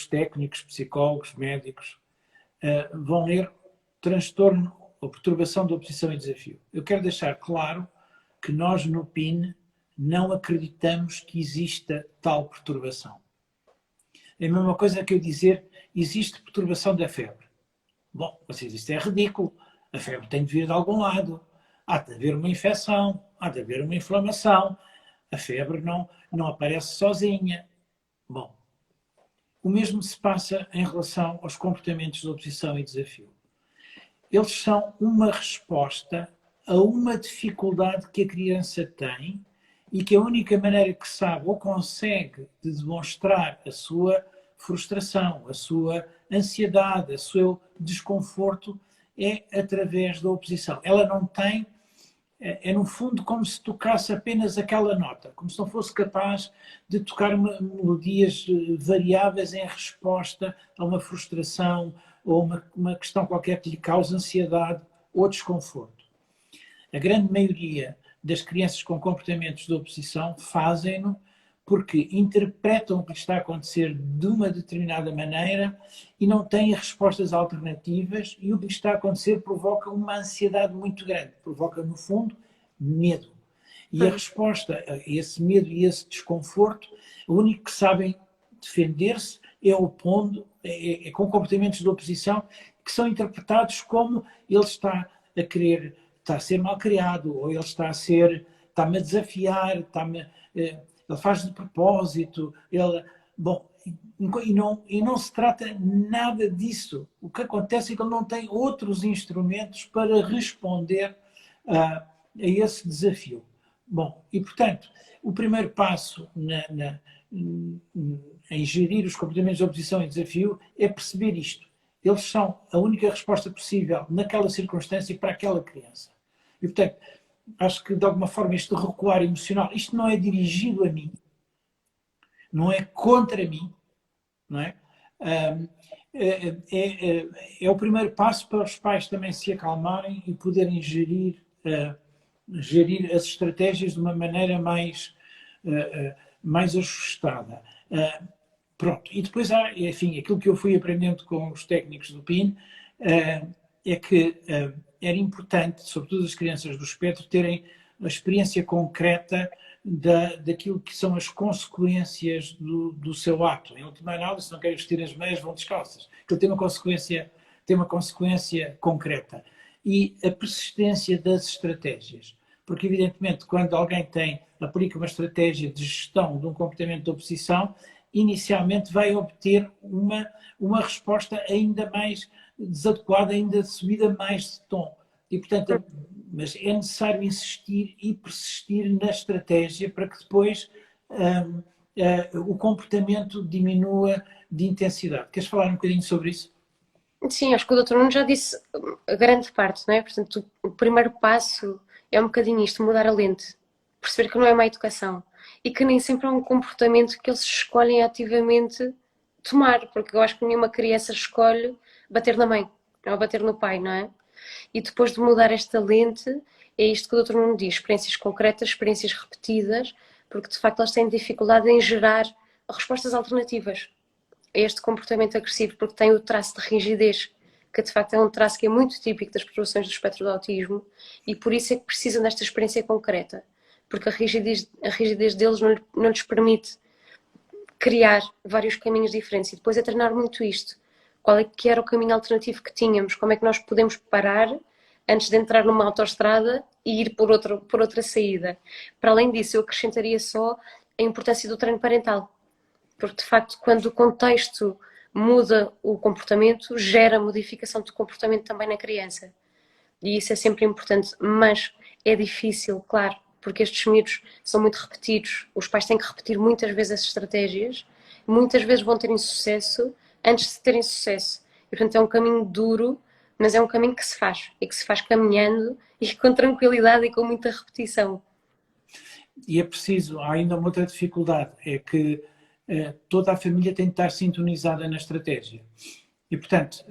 técnicos, psicólogos, médicos, vão ler transtorno ou perturbação de oposição e desafio. Eu quero deixar claro que nós no PIN não acreditamos que exista tal perturbação. É a mesma coisa que eu dizer, existe perturbação da febre. Bom, vocês, isto é ridículo. A febre tem de vir de algum lado. Há de haver uma infecção, há de haver uma inflamação. A febre não aparece sozinha. Bom, o mesmo se passa em relação aos comportamentos de oposição e desafio. Eles são uma resposta a uma dificuldade que a criança tem e que a única maneira que sabe ou consegue de demonstrar a sua frustração, a sua ansiedade, o seu desconforto é através da oposição. Ela não tem, é no fundo como se tocasse apenas aquela nota, como se não fosse capaz de tocar melodias variáveis em resposta a uma frustração ou uma questão qualquer que lhe cause ansiedade ou desconforto. A grande maioria das crianças com comportamentos de oposição fazem-no porque interpretam o que está a acontecer de uma determinada maneira e não têm respostas alternativas, e o que está a acontecer provoca uma ansiedade muito grande, provoca, no fundo, medo. E a resposta a esse medo e esse desconforto, o único que sabem defender-se é opondo, com comportamentos de oposição que são interpretados como ele está a ser mal criado, ou ele está-me a desafiar, ele faz de propósito, ele... Bom, e não se trata nada disso. O que acontece é que ele não tem outros instrumentos para responder a esse desafio. Bom, e portanto, o primeiro passo em gerir os comportamentos de oposição e desafio é perceber isto. Eles são a única resposta possível naquela circunstância para aquela criança. E portanto, acho que de alguma forma este recuar emocional, isto não é dirigido a mim, não é contra mim, não é? É o primeiro passo para os pais também se acalmarem e poderem gerir as estratégias de uma maneira mais ajustada. Pronto, e depois há, enfim, aquilo que eu fui aprendendo com os técnicos do PIN é que era importante, sobretudo as crianças do espectro, terem a experiência concreta daquilo que são as consequências do seu ato. Em última análise, se não querem vestir as meias, vão descalças. Aquilo tem uma consequência concreta. E a persistência das estratégias. Porque, evidentemente, quando alguém aplica uma estratégia de gestão de um comportamento de oposição, inicialmente vai obter uma resposta ainda mais desadequada, ainda subida mais de tom. E, portanto, mas é necessário insistir e persistir na estratégia para que depois o comportamento diminua de intensidade. Queres falar um bocadinho sobre isso? Sim, acho que o doutor Nuno já disse a grande parte, não é? Portanto, o primeiro passo é um bocadinho isto, mudar a lente. Perceber que não é má educação. E que nem sempre é um comportamento que eles escolhem ativamente tomar. Porque eu acho que nenhuma criança escolhe bater na mãe, ou bater no pai, não é? E depois de mudar esta lente, é isto que o doutor Nuno diz. Experiências concretas, experiências repetidas, porque de facto eles têm dificuldade em gerar respostas alternativas a este comportamento agressivo, porque tem o traço de rigidez, que de facto é um traço que é muito típico das perturbações do espectro do autismo, e por isso é que precisam desta experiência concreta, porque a rigidez deles não lhes permite criar vários caminhos diferentes, e depois é treinar muito isto. Qual é que era o caminho alternativo que tínhamos? Como é que nós podemos parar antes de entrar numa autoestrada e ir por outra saída? Para além disso, eu acrescentaria só a importância do treino parental. Porque, de facto, quando o contexto muda o comportamento, gera modificação do comportamento também na criança. E isso é sempre importante, mas é difícil, claro, porque estes miúdos são muito repetidos. Os pais têm que repetir muitas vezes as estratégias, muitas vezes vão ter insucesso antes de terem sucesso. E, portanto, é um caminho duro, mas é um caminho que se faz, e que se faz caminhando e com tranquilidade e com muita repetição. E é preciso, há ainda uma outra dificuldade, é que toda a família tem de estar sintonizada na estratégia. E, portanto,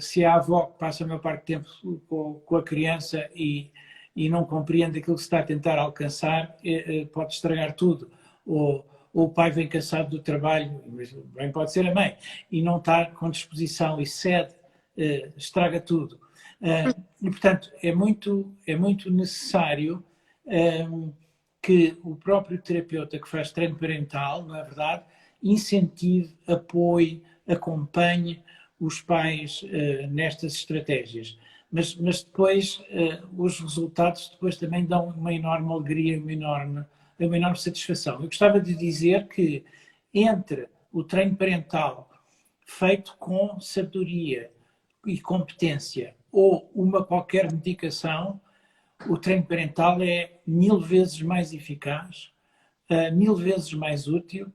se a avó passa a maior parte do tempo com a criança e não compreende aquilo que se está a tentar alcançar, pode estragar tudo. Ou o pai vem cansado do trabalho, bem pode ser a mãe, e não está com disposição e cede, estraga tudo. E, portanto, é muito necessário que o próprio terapeuta que faz treino parental, não é verdade, incentive, apoie, acompanhe os pais nestas estratégias. Mas depois os resultados depois também dão uma enorme alegria, uma enorme satisfação. Eu gostava de dizer que entre o treino parental feito com sabedoria e competência ou uma qualquer medicação, o treino parental é 1000 vezes mais eficaz, 1000 vezes mais útil,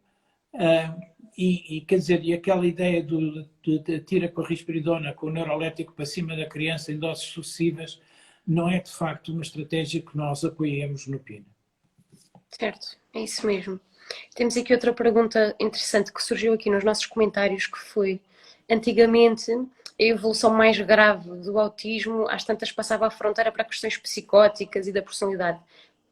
e quer dizer, e aquela ideia de tira com a risperidona, com o neurolético para cima da criança em doses sucessivas, não é de facto uma estratégia que nós apoiemos no PIN. Certo, é isso mesmo. Temos aqui outra pergunta interessante que surgiu aqui nos nossos comentários, que foi, antigamente, a evolução mais grave do autismo, às tantas passava a fronteira para questões psicóticas e da personalidade.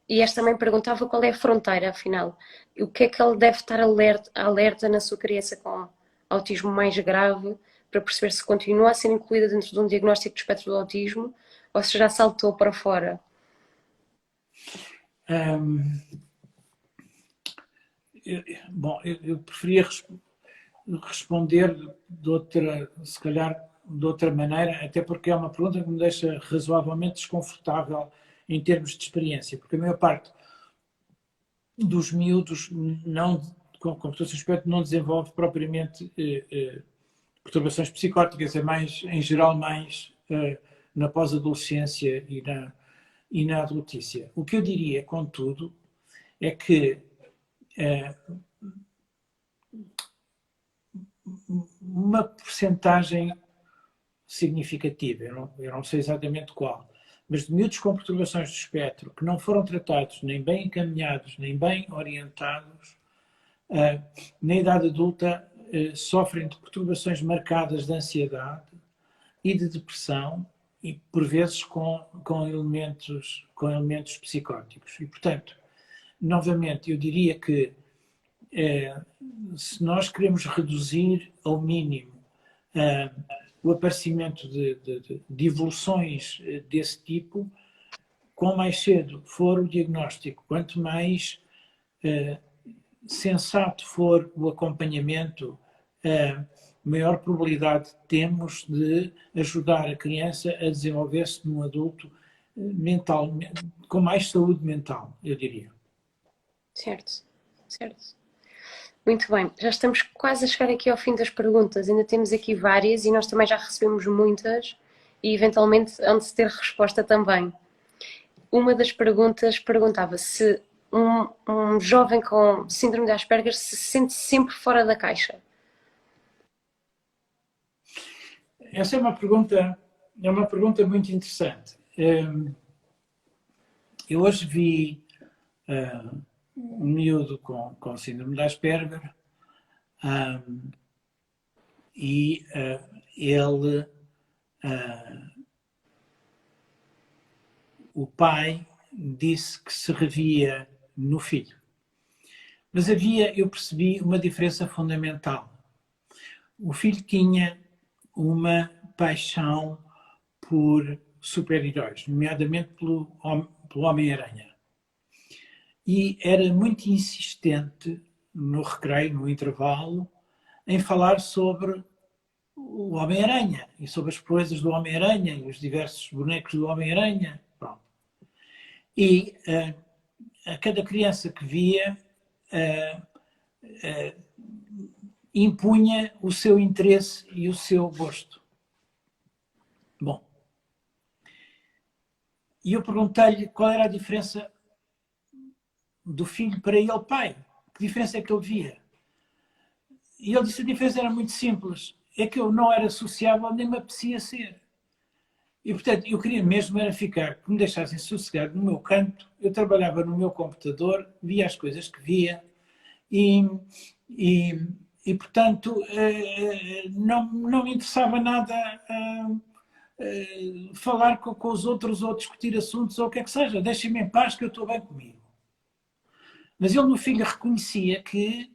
E esta também perguntava qual é a fronteira, afinal. O que é que ele deve estar alerta na sua criança com autismo mais grave, para perceber se continua a ser incluída dentro de um diagnóstico de espectro do autismo ou se já saltou para fora? Bom, eu preferia responder se calhar de outra maneira, até porque é uma pergunta que me deixa razoavelmente desconfortável em termos de experiência, porque a maior parte dos miúdos não, com perturbação de espectro não desenvolve propriamente perturbações psicóticas, é mais, em geral, mais na pós-adolescência e na adultícia. O que eu diria, contudo, é que uma percentagem significativa, eu não sei exatamente qual, mas de miúdos com perturbações do espectro que não foram tratados, nem bem encaminhados, nem bem orientados, na idade adulta sofrem de perturbações marcadas de ansiedade e de depressão e por vezes com elementos psicóticos. E, portanto, novamente, eu diria que se nós queremos reduzir ao mínimo o aparecimento de evoluções desse tipo, quanto mais cedo for o diagnóstico, quanto mais sensato for o acompanhamento, maior probabilidade temos de ajudar a criança a desenvolver-se num adulto mental, com mais saúde mental, eu diria. Certo, certo. Muito bem, já estamos quase a chegar aqui ao fim das perguntas, ainda temos aqui várias e nós também já recebemos muitas e eventualmente hão de ter resposta também. Uma das perguntas perguntava se um jovem com síndrome de Asperger se sente sempre fora da caixa. Essa é uma pergunta muito interessante. Eu hoje vi um miúdo com síndrome de Asperger e ele, o pai, disse que se revia no filho. Mas eu percebi uma diferença fundamental. O filho tinha uma paixão por super-heróis, nomeadamente pelo Homem-Aranha. E era muito insistente no recreio, no intervalo, em falar sobre o Homem-Aranha e sobre as proezas do Homem-Aranha e os diversos bonecos do Homem-Aranha. E a cada criança que via impunha o seu interesse e o seu gosto. Bom, e eu perguntei-lhe qual era a diferença do filho para ele, pai. Que diferença é que ele via? E ele disse que a diferença era muito simples. É que eu não era sociável, nem me apetecia ser. E, portanto, eu queria mesmo era ficar, que me deixassem sossegado no meu canto. Eu trabalhava no meu computador, via as coisas que via e portanto, não me interessava nada falar com os outros ou discutir assuntos ou o que é que seja. Deixem-me em paz que eu estou bem comigo. Mas ele, no fim, reconhecia que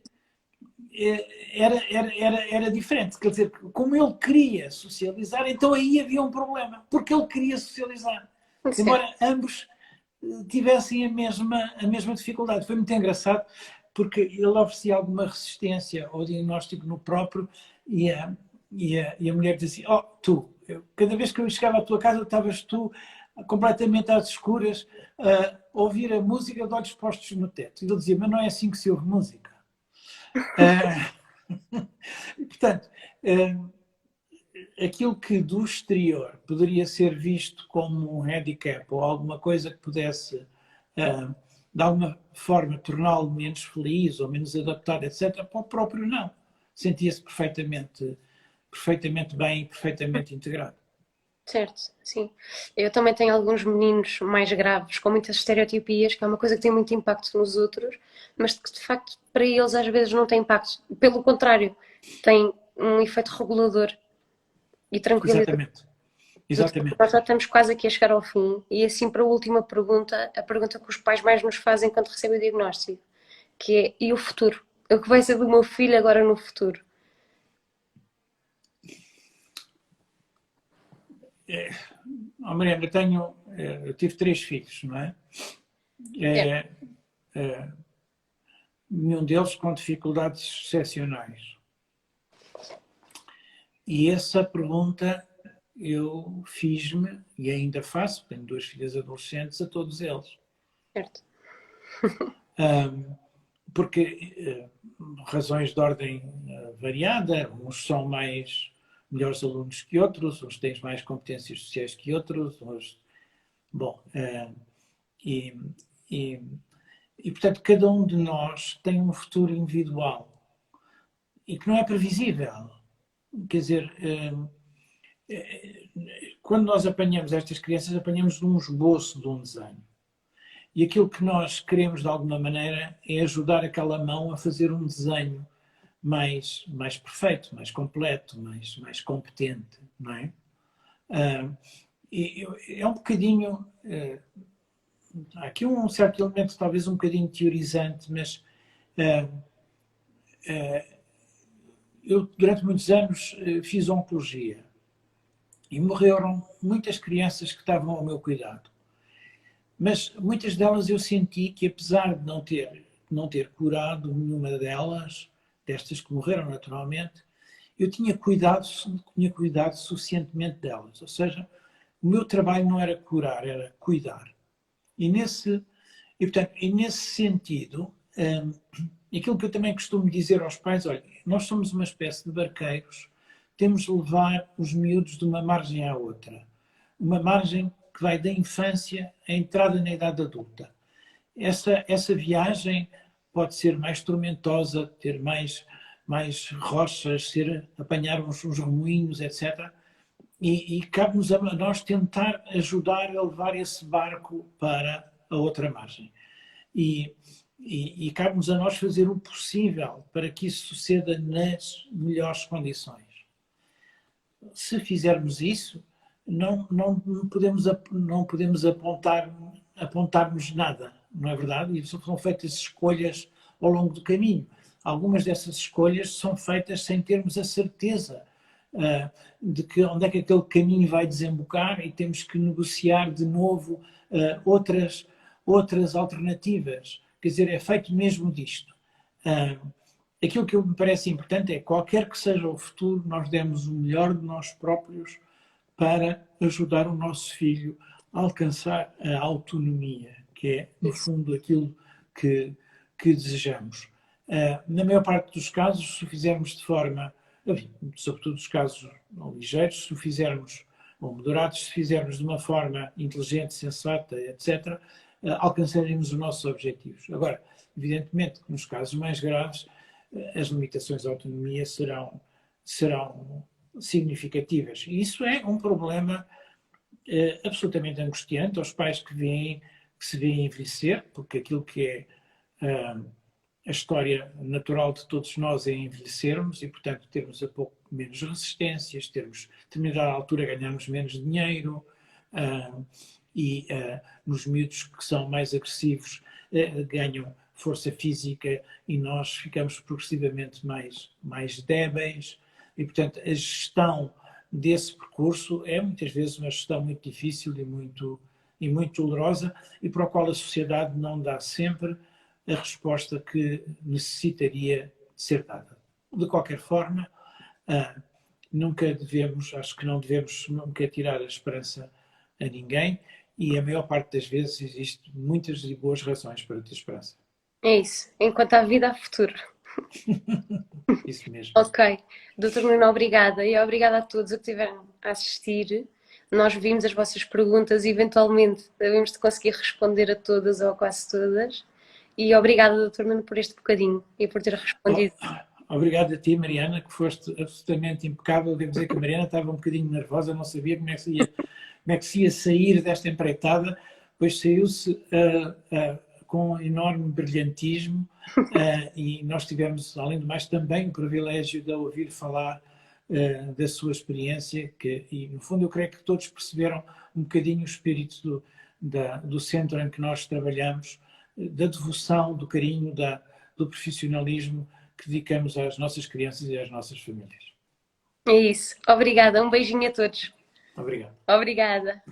era diferente. Quer dizer, como ele queria socializar, então aí havia um problema. Porque ele queria socializar. Sim. Embora ambos tivessem a mesma dificuldade. Foi muito engraçado, porque ele oferecia alguma resistência ao diagnóstico no próprio e a mulher dizia, cada vez que eu chegava à tua casa, estavas tu completamente às escuras a ouvir a música de olhos postos no teto. E ele dizia, mas não é assim que se ouve música. Portanto, aquilo que do exterior poderia ser visto como um handicap ou alguma coisa que pudesse, de alguma forma, torná-lo menos feliz ou menos adaptado, etc., para o próprio não. Sentia-se perfeitamente bem e perfeitamente integrado. Certo, sim. Eu também tenho alguns meninos mais graves, com muitas estereotipias, que é uma coisa que tem muito impacto nos outros, mas que de facto para eles às vezes não tem impacto. Pelo contrário, tem um efeito regulador e tranquilizador. Exatamente. Nós já estamos quase aqui a chegar ao fim e assim para a última pergunta, a pergunta que os pais mais nos fazem quando recebem o diagnóstico, que é, e o futuro? O que vai ser do meu filho agora no futuro? Mariana, eu tive 3 filhos, não é? Nenhum deles com dificuldades excepcionais. E essa pergunta eu fiz-me, e ainda faço, tenho 2 filhas adolescentes, a todos eles. Certo. porque razões de ordem variada, uns são melhores alunos que outros, uns têm mais competências sociais que outros, uns, bom, e, e, e portanto cada um de nós tem um futuro individual e que não é previsível. Quer dizer, quando nós apanhamos estas crianças, apanhamos um esboço de um desenho. E aquilo que nós queremos, de alguma maneira, é ajudar aquela mão a fazer um desenho mais perfeito, mais completo, mais competente, não é? É um bocadinho... há aqui um certo elemento, talvez um bocadinho teorizante, mas eu, durante muitos anos, fiz oncologia e morreram muitas crianças que estavam ao meu cuidado. Mas muitas delas eu senti que, apesar de não ter curado nenhuma delas, destas que morreram naturalmente, eu tinha cuidado suficientemente delas. Ou seja, o meu trabalho não era curar, era cuidar. Portanto, nesse sentido, aquilo que eu também costumo dizer aos pais, olha, nós somos uma espécie de barqueiros, temos de levar os miúdos de uma margem à outra. Uma margem que vai da infância à entrada na idade adulta. Essa viagem pode ser mais tormentosa, ter mais rochas, apanhar uns remoinhos, etc. E cabe-nos a nós tentar ajudar a levar esse barco para a outra margem. E cabe-nos a nós fazer o possível para que isso suceda nas melhores condições. Se fizermos isso, não podemos apontar-nos nada, não é verdade? E são feitas escolhas ao longo do caminho. Algumas dessas escolhas são feitas sem termos a certeza de que onde é que aquele caminho vai desembocar e temos que negociar de novo outras alternativas. Quer dizer, é feito mesmo disto. Aquilo que me parece importante é, qualquer que seja o futuro, nós demos o melhor de nós próprios para ajudar o nosso filho a alcançar a autonomia, que é, no fundo, aquilo que desejamos. Na maior parte dos casos, se o fizermos de forma, enfim, sobretudo os casos ligeiros, se o fizermos, ou moderados, se fizermos de uma forma inteligente, sensata, etc., alcançaremos os nossos objetivos. Agora, evidentemente que nos casos mais graves, as limitações à autonomia serão significativas. E isso é um problema absolutamente angustiante aos pais que se veem envelhecer, porque aquilo que é a história natural de todos nós é envelhecermos e, portanto, termos a pouco menos resistências, termos, a determinada altura, ganharmos menos dinheiro nos miúdos que são mais agressivos ganham força física e nós ficamos progressivamente mais débeis e, portanto, a gestão desse percurso é muitas vezes uma gestão muito difícil e muito dolorosa e para a qual a sociedade não dá sempre a resposta que necessitaria de ser dada. De qualquer forma, acho que não devemos nunca tirar a esperança a ninguém e a maior parte das vezes existem muitas e boas razões para ter esperança. É isso. Enquanto há vida, há futuro. Isso mesmo. Ok. Doutor Nuno, obrigada. E obrigada a todos que estiveram a assistir. Nós vimos as vossas perguntas e, eventualmente, devemos de conseguir responder a todas ou a quase todas. E obrigada, doutor Nuno, por este bocadinho e por ter respondido. Obrigado a ti, Mariana, que foste absolutamente impecável. Devo dizer que a Mariana estava um bocadinho nervosa, não sabia como é que se ia sair desta empreitada, pois saiu-se com um enorme brilhantismo e nós tivemos, além do mais, também o privilégio de ouvir falar da sua experiência e, no fundo, eu creio que todos perceberam um bocadinho o espírito do centro em que nós trabalhamos, da devoção, do carinho, do profissionalismo que dedicamos às nossas crianças e às nossas famílias. É isso. Obrigada. Um beijinho a todos. Obrigado. Obrigada.